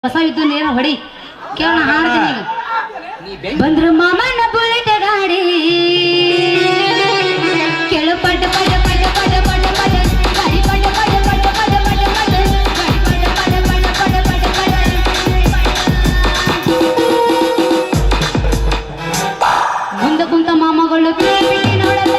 ಹೊಸ ಇದ್ದು ನೇರ ಹೊಡಿ ಕೇಳೋಣ ಹಾಡ್ತೀನಿ ಈಗ ಬಂದ್ರು ಮಾಮನ ಬುಲೆಟ್ ಗಾಡಿ ಕೇಳು ಪಟ ಪಟ ಪಟ ಪಟ ಪಟ ಪಟ ಗಾಡಿ ಪಟ ಪಟ ಪಟ ಪಟ ಪಟ ಪಟ ಗಾಡಿ ಪಟ ಪಟ ಪಟ ಪಟ ಪಟ ಪಟ ಮುಂದೆ ಕುಂತ ಮಾಮಗಳು ಬಿಟ್ಟಿ ನೋಡಲ್ಲ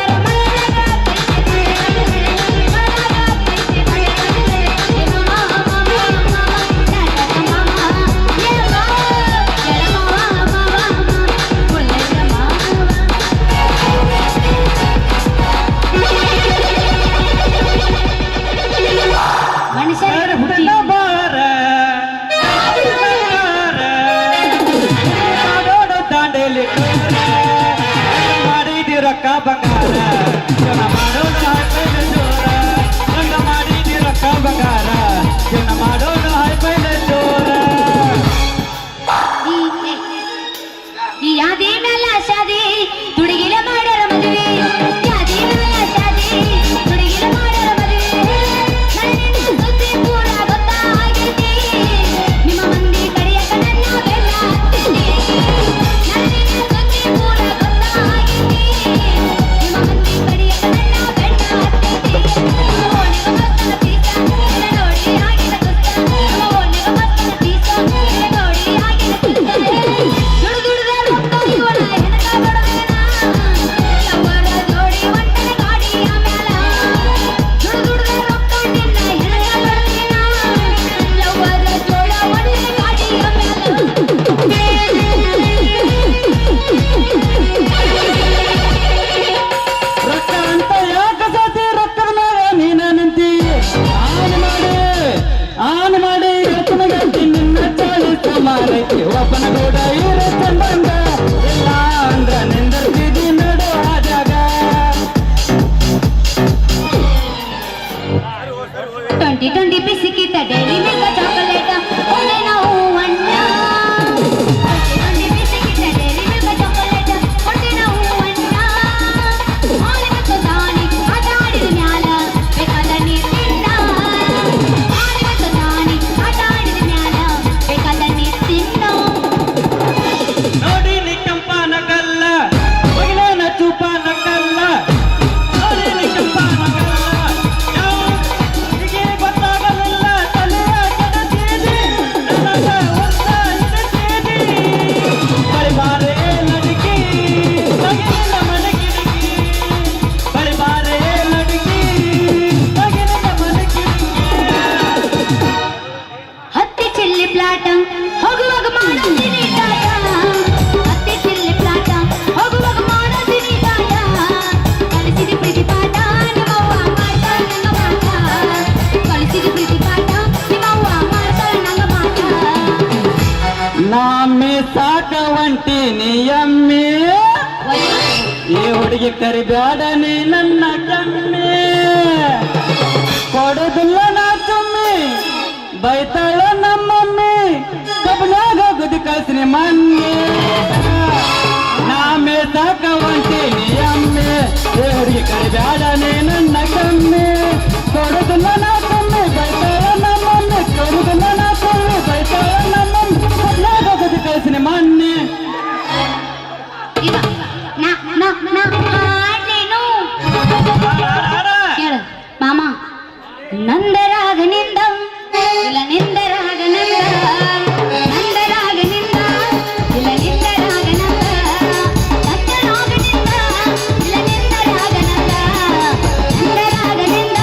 ಹುಡುಗಿ ಕರಿಬ್ಯಾಡ ನೀ ನನ್ನ ಕಮ್ಮಿ ಕೊಡೋದಿಲ್ಲ ನಾ ಕಮ್ಮಿ ಬೈತಾಳ ನಮ್ಮಮ್ಮಿ ಕಬ್ಬನಾಗ ಗುದಿ ಕಳ್ಸಿನಿ ಮಮ್ಮಿ ನಾಮೇ ಸಾಕ ಹೊಂಟೀನಿ ಅಮ್ಮಿ ಹುಡುಗಿ ಕರಿಬ್ಯಾಡ ನೀ ನನ್ನ ಕಮ್ಮಿ ಕೊಡೋದಿಲ್ಲ ನಾ ಕಮ್ಮಿ ಬೈತಾಳ ನಮ್ಮಮ್ಮಿ ಕೊಡೋದಿಲ್ಲ ನಾ ಕಮ್ಮಿ ಬೈತಾಳ ನಮ್ಮಮ್ಮಿ ಕಬ್ಬನಾಗ ಗುದಿ ಕಳ್ಸಿನಿ ಮಮ್ಮಿ ಮಾಮ ನಂದರಾಗ ನಿಂದ ಇಲ್ಲ ನಿಂದರಾಗ ನಂದ ನಂದರಾಗ ನಿಂದ ಇಲ್ಲ ನಿಂದರಾಗ ನಂದ ನಂದರಾಗ ನಿಂದ ಇಲ್ಲ ನಿಂದರಾಗ ನಂದ ನಂದರಾಗ ನಿಂದ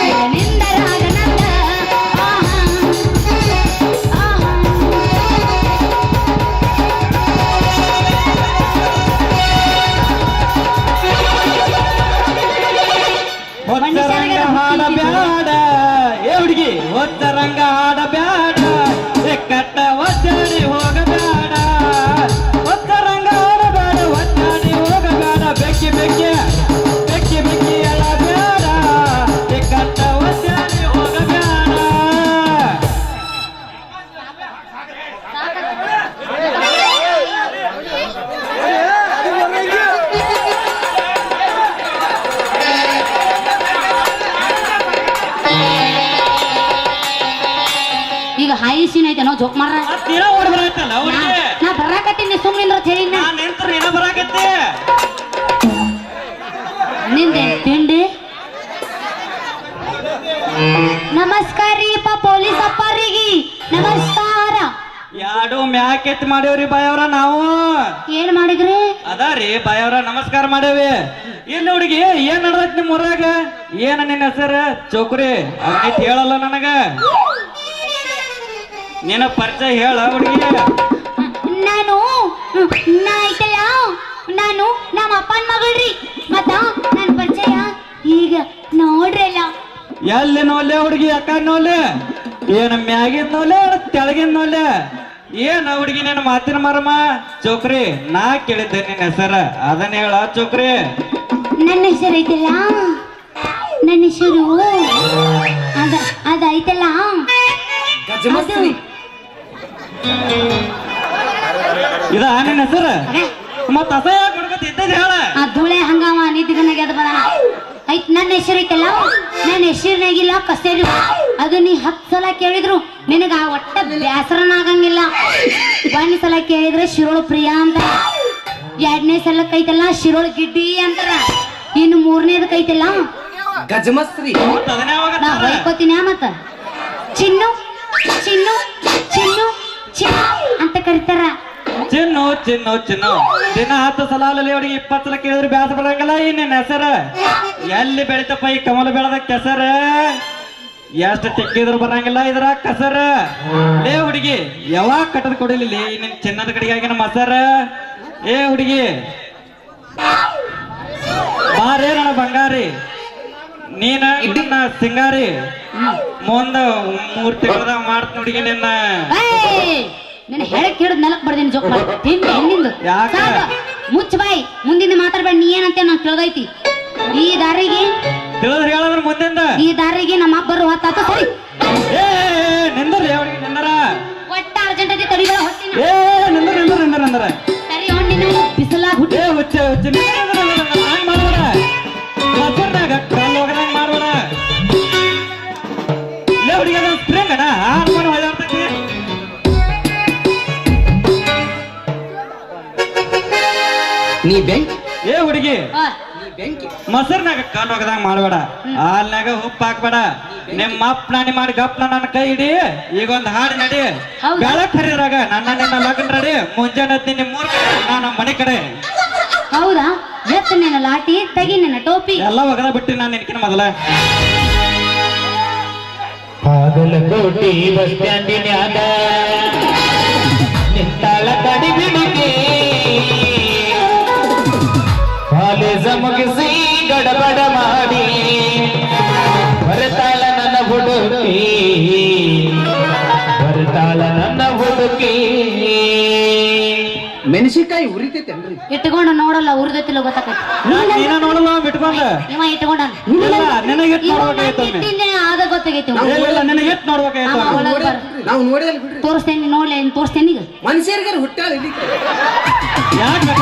ಇಲ್ಲ ನಿಂದರಾಗ ನಂದ ಒತ್ತರಂಗ ಹಾಡಬ್ಯಾಡ ಏ ಹುಡುಗಿ ಒತ್ತರಂಗ ಹಾಡಬ್ಯಾಡ ಕಟ್ಟ ಒದ್ದಾಡಿ ಹೋಗಬೇಡ ಒತ್ತರಂಗ ಹಾಡಬೇಡ ಒದ್ದಾಡಿ ಹೋಗಬೇಡ ಬೆಕ್ಕಿ ಬೆಕ್ಕಿ ಬೆಕ್ಕಿ ಬೆಕ್ಕಿ ಅಳಬೇಡ ಕಟ್ಟ ಒದ್ದಾಡಿ ಹೋಗಬೇಡ ಈಗ ಹಾಯಿ ಸೀನ್ ಐತೆ ನಾವು ಜೋಕ್ ಮಾಡ್ರ ಮತ್ ನೀನ ಓಡ್ ಬರಾಯ್ತಲ್ಲ ಹುಡುಗಿ ನಾ ಬರಾಕತ್ತೀನಿ ಸುಮ್ಮನಿಂದ್ರ ಅಂತ ಹೇಳಿ ನಾನ್ ನಿಂತ್ರ ನೀನ ಬರಾಕತ್ತಿ ನಿಂದೆ ತಿಂಡಿ ನಮಸ್ಕಾರ ರೀಪ್ಪ ಪೊಲೀಸ್ ಅಪ್ಪರಿಗೆ ನಮಸ್ಕಾರ ಯಾಡು ಮ್ಯಾಕೆತ್ ಮಾಡೇವ್ರಿ ಬಾಯವ್ರ ನಾವು ಏನ್ ಮಾಡಿದ್ರಿ ಅದಾರಿ ಬಾಯವ್ರ ನಮಸ್ಕಾರ ಮಾಡೇವಿ ಇಲ್ಲಿ ಹುಡುಗಿ ಏನ್ ನಡ್ದೈತಿ ನಿಮ್ ಊರಾಗ ಏನ ನಿನ್ನ ಹೆಸರು ಚೌಕ್ರಿ ಅವನಿತ್ ಹೇಳಲ್ಲ ನನಗ ನಿನ್ನ ಪರಿಚಯ ಹೇಳ ಹುಡುಗಿ ನಾನು ನಾ ಐತಲ್ಲ ನಾನು ನಮ್ಮ ಅಪ್ಪನ ಮಗಳ್ರಿ ಮತ್ತ ನನ್ನ ಪರಿಚಯ ಈಗ ನೋಡ್ರಲ್ಲ ಎಲ್ಲಿ ನೋಲ್ಲೆ ಹುಡುಗಿ ಅಕ್ಕ ನೋಲ್ಲೆ ಏನ ಮ್ಯಾಗಿನ ನೋಲ್ಲೆ ತೆಳಗಿನ ನೋಲ್ಲೆ ಏನ ಹುಡುಗಿ ನಿನ್ನ ಮಾತಿನ ಮರಮ ಚೌಕ್ರಿ ನಾ ಕೇಳಿದ್ದೆ ನಿನ್ನ ಹೆಸರ ಅದನ್ನ ಹೇಳ ಚೌಕ್ರಿ ನನ್ನ ಹೆಸರು ಐತಲ್ಲ ನನ್ನ ಹೆಸರು ಅದೈತಲ್ಲ ಇದ ನಿನ್ನ ಹೆಸರು ಮತ್ತ ಅಸಹ್ಯ ಹುಡುಗತ್ ಇದ್ದದ ಹೇಳ ಆ ಧೂಳೆ ಹಂಗಾಮ ನಿದ್ದಿಗನಾಗ ಅದ ಬದ ಐತ್ ನನ್ನ ಹೆಸರು ಐತಲ್ಲ ನನ್ನ ಹೆಸರಿನಾಗಿಲ್ಲ ಕಸೇರಿ ಅದು ನೀ 10 ಸಲ ಕೇಳಿದ್ರು ನಿನಗ ಆ ಒಟ್ಟ ಬ್ಯಾಸರನ ಆಗಂಗಿಲ್ಲ 1 ಸಲ ಕೇಳಿದ್ರೆ ಶಿರೋಳು ಪ್ರಿಯಾ ಅಂತ 2ನೇ ಸಲಕ್ಕೆ ಐತಲ್ಲ ಶಿರೋಳು ಗಿಡ್ಡಿ ಅಂತಾರ ಇನ್ನು 3ನೇದಕ್ಕೆ ಐತಲ್ಲ ಗಜಮಸ್ತ್ರಿ ಮತ್ತ ಅದನ್ನ ಯಾವಾಗ ನಾ ಹೊಯ್ಕೋತೀನಿ ಮತ್ತ ಚಿನ್ನು ಚಿನ್ನು ಚಿನ್ನು ಚಿನ್ನು ಅಂತ ಕರಿತಾರ ಚಿನ್ನು ಚಿನ್ನು ಚಿನ್ನು ದಿನ 10 ಸಲ ಅಲ್ಲಲ್ಲಿ ಅವ್ರಿಗೆ 20 ಸಲ ಕೇಳಿದ್ರೆ ಬ್ಯಾಸ ಬರಂಗಲ್ಲ ಈ ನಿನ್ನ ಹೆಸರ ಎಲ್ಲಿ ಬೆಳಿತಪ್ಪ ಈ ಕಮಲ ಬೆಳೆದ ಕೆಸರ ಎಷ್ಟು ತೆಕ್ಕಿದ್ರು ಬರಂಗಿಲ್ಲ ಇದ್ರ ಕಸರ ಲೇ ಹುಡುಗಿ ಯಾವಾಗ ಕಟ್ಟದ ಕೊಡಿಲಿ ನಿನ್ ಚಿನ್ನದ ಕಡೆಗಾಗಿನ ಮಸರ ಏ ಹುಡುಗಿ ಬಾರೇ ನನ್ನ ಬಂಗಾರಿ ನೀನ ಇದನ್ನ ಸಿಂಗಾರಿ ಮುಂದ 3 ತಿಂಗಳದಾಗ ಮಾಡ್ತ ಹುಡುಗಿ ನಿನ್ನ ನಿನ್ನ ಹೇಳಕ್ ಹಿಡಿದ್ ನೆಲಕ್ ಬರ್ದೇನಿ ಜೋಕ್ ತಿಂಡಿ ಹೆಣ್ಣಿಂದು ಯಾಕ? ಮುಚ್ಚ ಬಾಯಿ ಮುಂದಿಂದ ಮಾತಾಡ್ಬೇಡ ನೀ ಏನಂತ ನಂಗೆ ತಿಳಿದೈತಿ ಈ ದಾರಿಗೆ ತಿಳಿದ್ರೆ ಹೇಳದ್ರ ಮುಂದಿಂದ ಈ ದಾರಿಗೆ ನಮ್ಮ ಅಬ್ಬರು ಹೊತ್ತಾತು ಸರಿ ಏ ನಿಂದ್ರಿ ಅವ್ರಿಗೆ ನಿಂದರ ಒಟ್ಟ ಅರ್ಜೆಂಟ್ ಐತಿ ತಡಿಬೇಡ ಹೊತ್ತಿನ ಏ ನಿಂದ್ರ ನಿಂದ್ರ ನಿಂದ್ರ ನಿಂದ್ರ ಸರಿ ಹೊಣ್ಣಿನ ಬಿಸಿಲಾಗ ಹುಟ್ಟಿ ಏ ಹುಚ್ಚ ಹುಚ್ಚ ಹಂಗ್ ಮಾಡ್ಬೇಡ ಹಸಿರ್ನಾಗ ಕಲ್ಲು ಹೋಗದಂಗ ಮಾಡ್ಬೇಡ ಲೇ ಹುಡುಗಿ ಅದನ್ನ ಸ್ಪ್ರಿಂಗ್ ಅಣ್ಣ ಹಾನ್ ಮಾಡಿ ಹೊಳೆ ಹೊರ್ತೈತಿ ನೀ ಬೆಂಕಿ ಏ ಹುಡುಗಿ ನೀ ಬೆಂಕಿ ಮೊಸರ್ನಾಗ ಕಾಲು ಹೋಗದಂಗ ಮಾಡ್ಬೇಡ ಹಾಲ್ನಾಗ ಉಪ್ಪು ಹಾಕ್ಬೇಡ ನಿಮ್ಮ ಅಪ್ಪ ನಾನಿ ಮಾಡಿ ಗಪ್ನ ನನ್ನ ಕೈ ಹಿಡಿ ಈಗ ಒಂದ್ ಹಾಡು ನಡಿ ಹೌದಾ? ಬೆಳಕ್ ಹರಿದ್ರಾಗ ನನ್ನ ನಿನ್ನ ಲಗ್ನ ನಡಿ ಮುಂಜಾನೆ ನಿನ್ನ 3 ಕಡೆ ನಮ್ಮ ಮನೆ ಕಡೆ ಹೌದಾ ಎತ್ತ ನಿನ್ನ ಲಾಟಿ ತೆಗಿ ನಿನ್ನ ಟೋಪಿ ಎಲ್ಲ ಒಗದ ಬಿಟ್ಟಿ ನಾನು ನಿನ್ಕಿನ ಮೊದಲ ಬಾಗಲಕೋಟೆ ಬಸ್ ಸ್ಟ್ಯಾಂಡಿನ್ಯಾಗ ನಿಂತಾಳ ಕಡಿ ಬಿಡಿಗೆ ಕಾಲೇಜ ಮುಗಿಸಿ ಗಡಬಡ ಮಾಡಿ ಬರ್ತಾಳ ನನ್ನ ಹುಡುಕಿ ಬರ್ತಾಳ ನನ್ನ ಹುಡುಕಿ ಮೆಣಸಿಕಾಯಿ ಉರಿತೈತೇನ್ರಿ ಇಟ್ಕೊಂಡು ನೋಡಲ್ಲ ಉರ್ದೈತಿಲ್ಲ ಗೊತ್ತಾಕೈತಿ ನೀನ ನೋಡಲ್ಲ ಬಿಟ್ಕೊಂಡ ಇವ ಇಟ್ಕೊಂಡ ಇಲ್ಲ ನಿನಗೆ ಎತ್ ನೋಡ್ಬೇಕಾಯ್ತು ಆದ ಗೊತ್ತಾಗೈತಿ ಇಲ್ಲ ನಿನಗೆ ಎತ್ ನೋಡ್ಬೇಕಾಯ್ತು ನಾವು ನೋಡಿ ಅಲ್ಲಿ ಬಿಡ್ರಿ ತೋರಿಸ್ತೇನೆ ನೋಡ್ಲಿ ತೋರಿಸ್ತೇನೆ ಈಗ ಮನುಷ್ಯರಿಗೆ ಹುಟ್ಟಾಳ ಇಲ್ಲಿ ಯಾಕೆ